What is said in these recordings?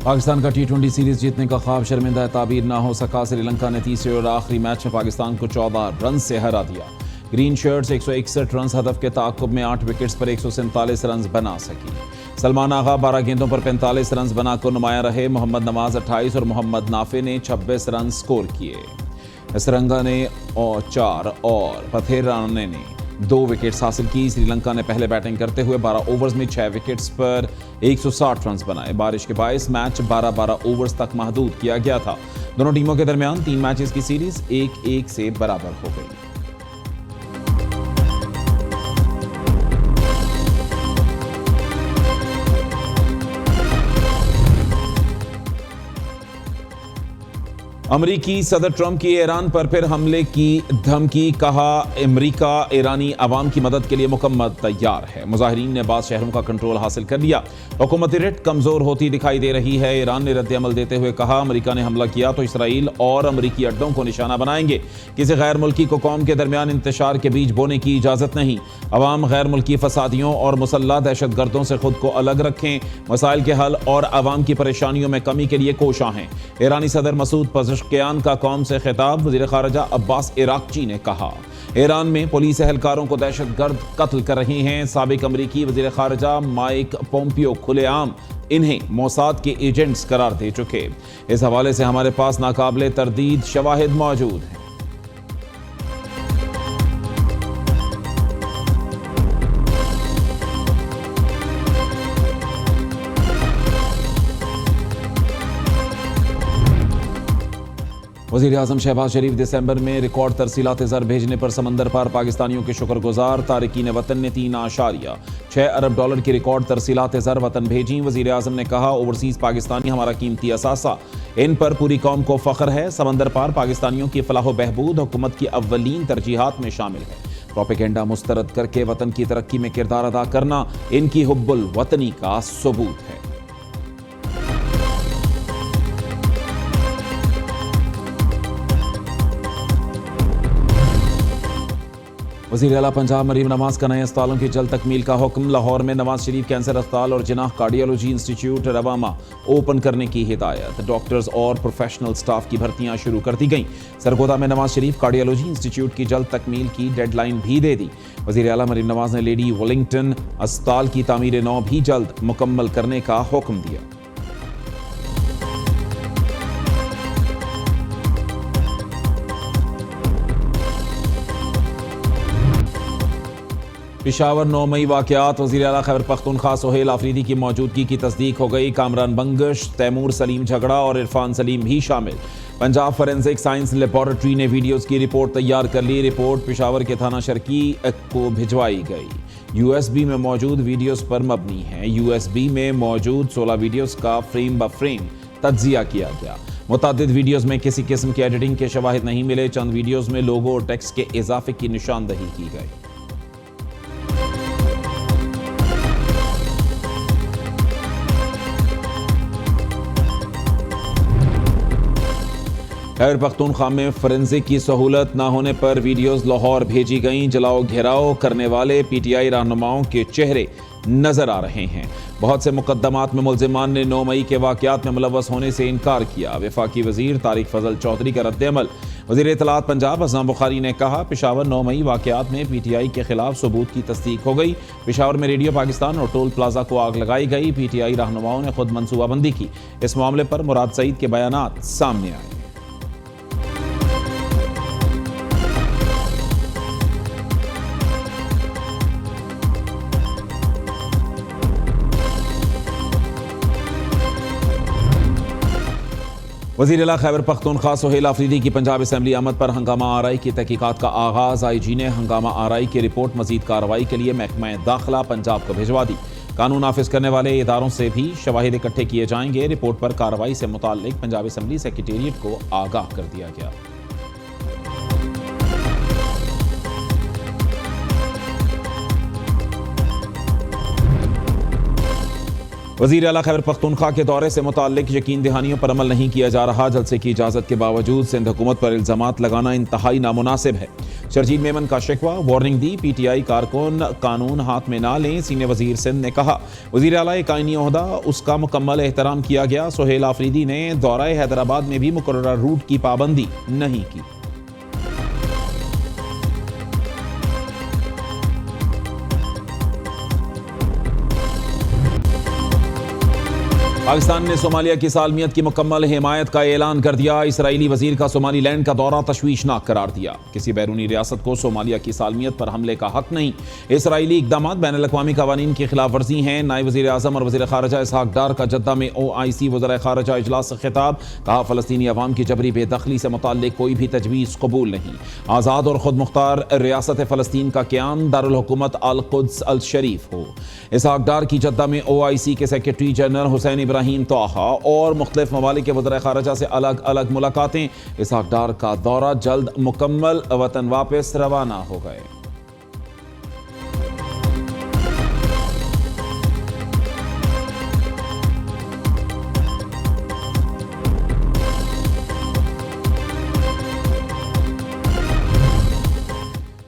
पाकिस्तान का T20 series जीतने का ख्वाब शर्मिंदा ताबीर ना हो सका। श्रीलंका ने तीसरे और आखिरी मैच में पाकिस्तान को 14 रन से हरा दिया। ग्रीन शर्ट्स 161 रन हदफ के ताक़ुब में 8 विकेट्स पर 147 रन बना सकी। सलमान आगा 12 गेंदों पर 45 रन बनाकर नुमायां रहे। मोहम्मद नवाज 28 और मोहम्मद नाफे ने 26 रन स्कोर किए। इसरंगा ने 4 और पथेराने ने 2 विकेट्स हासिल की। श्रीलंका ने पहले बैटिंग करते हुए 12 ओवर्स में 6 विकेट्स पर 160 रन बनाए। बारिश के बायस मैच 12-12 ओवर्स तक महदूद किया गया था। दोनों टीमों के दरमियान 3 मैचेस की सीरीज 1-1 से बराबर हो गई। अमरीकी सदर ट्रंप की ईरान पर फिर हमले की धमकी। कहा, अमरीका ईरानी अवाम की मदद के लिए मुकम्मल तैयार है। मुजाहिरीन ने बाद शहरों का कंट्रोल हासिल कर लिया। हुकूमती रिट कमजोर होती दिखाई दे रही है। ईरान ने रद्द-ए-अमल देते हुए कहा, अमरीका ने हमला किया तो इसराइल और अमरीकी अड्डों को निशाना बनाएंगे। किसी गैर मुल्की को कौम के दरमियान इंतशार के बीज बोने की इजाजत नहीं। अवाम गैर मुल्की फसादियों और मुसल्लह दहशत गर्दों से खुद को अलग रखें। मसाइल के हल और अवाम की परेशानियों में कमी के लिए कोशां हैं। ईरानी सदर मसूद पज़ेश्कियान का कौम से खिताब। वज़ीर ख़ारिजा अब्बास इराक़ची ने कहा, ईरान में पुलिस एहलकारों को दहशतगर्द कत्ल कर रही हैं। साबिक अमरीकी वज़ीर ख़ारिजा माइक पोम्पियो खुलेआम इन्हें मोसाद के एजेंट्स करार दे चुके। इस हवाले से हमारे पास नाकाबिले तरदीद शवाहिद मौजूद हैं। वज़ीर आज़म शहबाज शरीफ दिसंबर में रिकॉर्ड तरसीलात ज़र भेजने पर समंदर पार पाकिस्तानियों के शुक्रगुजार। तारिकीन वतन ने $3.6 अरब की रिकॉर्ड तरसीलात ज़र वतन भेजी। वज़ीर आज़म ने कहा, ओवरसीज़ पाकिस्तानी हमारा कीमती असासा, इन पर पूरी कौम को फ़ख्र है। समंदर पार पाकिस्तानियों की फलाह व बहबूद हुकूमत की अव्वलीन तरजीहात में शामिल है। प्रोपेगेंडा मुस्तरद करके वतन की तरक्की में किरदार अदा करना इनकी हुब्बुल वतनी का सबूत है। वज़ीर आला पंजाब मरीम नवाज का नए अस्पतालों की जल्द तकमील का हुक्म। लाहौर में नवाज शरीफ कैंसर अस्पताल और जिनाह कार्डियोलॉजी इंस्टीट्यूट रवामा ओपन करने की हिदायत। डॉक्टर्स और प्रोफेशनल स्टाफ की भर्तियां शुरू कर दी गईं। सरगोदा में नवाज शरीफ कार्डियोलॉजी इंस्टीट्यूट की जल्द तकमील की डेडलाइन भी दे दी। वज़ीर आला मरीम नवाज ने लेडी वेलिंगटन अस्पताल की तामीर नौ भी जल्द मुकम्मल करने का हुक्म दिया। पेशावर 9 मई वाक़यात। वज़ीर आला खैबर पख्तूनख्वा सोहेल आफरीदी की मौजूदगी की तस्दीक हो गई। कामरान बंगश, तैमूर सलीम झगड़ा और इरफान सलीम भी शामिल। पंजाब फॉरेंसिक साइंस लेबॉरेटरी ने वीडियोज़ की रिपोर्ट तैयार कर ली। रिपोर्ट पेशावर के थाना शर्की को भिजवाई गई। USB में मौजूद वीडियोज़ पर मबनी है। USB में मौजूद 16 वीडियोज़ का फ्रेम ब फ्रेम तज्जिया किया गया। मुतादिद वीडियोज़ में किसी किस्म की एडिटिंग के शवाहिद नहीं मिले। चंद वीडियोज़ में लोगो और टेक्स्ट के इजाफे की निशानदही की गई। खैबर पख्तूनख्वा में फोरेंसिक की सहूलत न होने पर वीडियोज़ लाहौर भेजी गईं। जलाओ घेराव करने वाले PTI रहनुमाओं के चेहरे नजर आ रहे हैं। बहुत से मुकदमात में मुल्जिमान ने 9 मई के वाक़यात में मुलव्वस होने से इनकार किया। वफाकी वज़ीर तारिक फजल चौधरी का रद्द-ए-अमल। वज़ीर इत्तलात पंजाब अज़म बुखारी ने कहा, पेशावर 9 मई वाक़यात में PTI के खिलाफ सबूत की तस्दीक हो गई। पेशावर में रेडियो पाकिस्तान और टोल प्लाजा को आग लगाई गई। PTI रहनुमाओं ने खुद मनसूबाबंदी की। इस मामले पर मुराद सईद के बयानात सामने आए। वज़ीर आला खैबर पख्तूनख्वा सोहेल आफरीदी की पंजाब असम्बली आमद पर हंगामा आरआई की तहकीकात का आगाज़। IG ने हंगामा आरआई की रिपोर्ट मजीद कार्रवाई के लिए महकमा दाखिला पंजाब को भिजवा दी। कानून नाफिज करने वाले इदारों से भी शवाहिद इकट्ठे किए जाएंगे। रिपोर्ट पर कार्रवाई से मुताल्लिक पंजाब असम्बली सेक्रेटेरिएट को आगाह कर दिया गया। वज़ीर आला खैबर पख्तूनख्वा के दौरे से मुताल्लिक यकीन दहानियों पर अमल नहीं किया जा रहा। जलसे की इजाज़त के बावजूद सिंध हुकूमत पर इल्ज़ामात लगाना इंतहाई नामुनासिब है। शरजील मेमन का शिकवा, वार्निंग दी। PTI कारकुन कानून हाथ में ना लें। सीनियर वज़ीर सिंध ने कहा, वज़ीर आला एक आईनी ओहदा, उसका मुकम्मल एहतराम किया गया। सुहेल आफरीदी ने दौरा हैदराबाद में भी मुकर्रर रूट की पाबंदी नहीं की। पाकिस्तान ने सोमालिया की सालमियत की मुकम्मल हिमायत का ऐलान कर दिया। इसराइली वजीर का सोमालीलैंड का दौरा तशवीशनाक करार दिया। किसी बैरूनी रियासत को सोमालिया की सालमियत पर हमले का हक नहीं। इसराइली इकदाम बैनुल-अक़वामी कवानीन की खिलाफ वर्जी हैं। नायब वज़ीर आज़म और वज़ीर ख़ारिजा इसहाक़ डार का जद्दा में OIC वज़राए ख़ारिजा इजलास से खिताब। कहा, फ़लस्तीनी अवाम की जबरी बेदखली से मुताल्लिक़ कोई भी तजवीज़ कबूल नहीं। आज़ाद और खुद मुख्तार रियासत फ़लस्तीन का क़याम दारुल हुकूमत अल कुद्स अल शरीफ हो। इसहाक़ डार की जद्दा में OIC के सेक्रेटरी जनरल हुसैन इब्राहिम तोहा और मुख्तलिफ ममालिक के वज़राए ख़ारिजा से अलग अलग मुलाकातें। इसहाक़ डार का दौरा जल्द मुकम्मल, वतन वापस रवाना हो गए।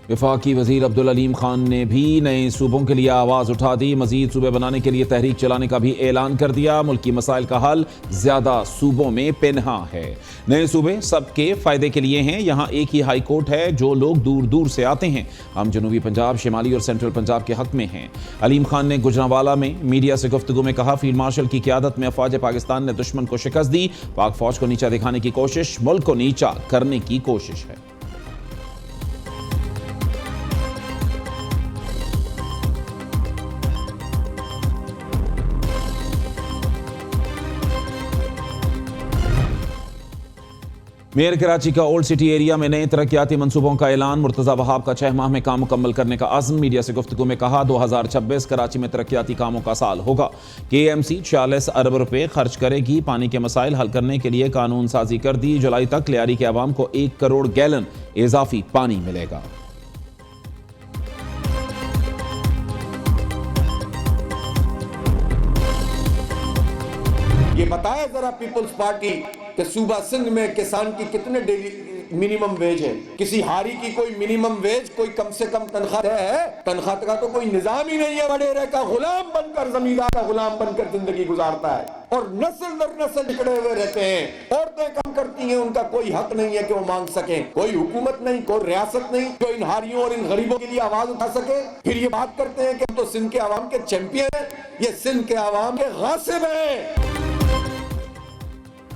वफाकी वज़ीर अब्दुल अलीम खान ने भी नए सूबों के लिए आवाज़ उठा दी। मज़ीद सूबे बनाने के लिए तहरीक चलाने का भी ऐलान कर दिया। मुल्की मसाइल का हल ज़्यादा सूबों में पिन्हा है। नए सूबे सबके फ़ायदे के लिए हैं। यहाँ एक ही हाई कोर्ट है। जो लोग दूर दूर से आते हैं, हम जनूबी पंजाब, शिमाली और सेंट्रल पंजाब के हक़ में हैं। अलीम खान ने गुजरांवाला में मीडिया से गुफ्तगू में कहा, फील्ड मार्शल की क़यादत में अफ़वाज पाकिस्तान ने दुश्मन को शिकस्त दी। पाक फ़ौज को नीचा दिखाने की कोशिश, मुल्क को नीचा करने की कोशिश है। मेयर कराची का ओल्ड सिटी एरिया में नए तरक्याती मंसूबों का ऐलान। मुर्तज़ा वहाब का 6 माह में काम मुकम्मल करने का अज़्म। मीडिया से गुफ्तगू में कहा, 2026 कराची में तरक्याती कामों का साल होगा। KMC 46 अरब रुपए खर्च करेगी। पानी के मसाइल हल करने के लिए कानून साजी कर दी। जुलाई तक लियारी के अवाम को 1 करोड़ गैलन इजाफी पानी मिलेगा। ये बताए जरा पीपल्स पार्टी कि सूबा सिंध में किसान की कितने डेली मिनिमम वेज है। किसी हारी की कोई मिनिमम वेज, कोई कम से कम तनख्वाह है? तनख्वाह का तो कोई निजाम ही नहीं है। वडेरे का गुलाम बनकर, जमींदार का गुलाम बनकर जिंदगी गुजारता है और नस्ल दर नस्ल बिगड़े हुए रहते हैं। औरतें कम करती हैं, उनका कोई हक नहीं है कि वो मांग सके। कोई हुकूमत नहीं, कोई रियासत नहीं जो इन हारियों और इन गरीबों के लिए आवाज उठा सके। फिर ये बात करते हैं कि तो सिंध के आवाम के चैंपियन है। ये सिंध के आवाम के गासिब है।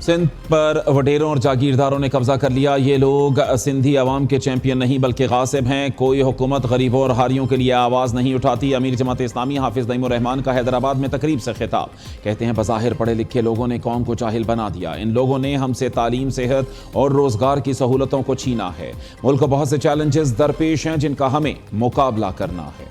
सिंध पर वडेरों और जागीरदारों ने कब्जा कर लिया। ये लोग सिंधी अवाम के चैंपियन नहीं बल्कि गासिब हैं। कोई हुकूमत गरीबों और हारियों के लिए आवाज़ नहीं उठाती। अमीर जमात इस्लामी हाफिज नईमुर रहमान का हैदराबाद में तकरीब से खिताब। कहते हैं, बज़ाहिर पढ़े लिखे लोगों ने कौम को जाहिल बना दिया। इन लोगों ने हमसे तालीम, सेहत और रोज़गार की सहूलतों को छीना है। मुल्क को बहुत से चैलेंजेस दरपेश हैं जिनका हमें मुकाबला करना है।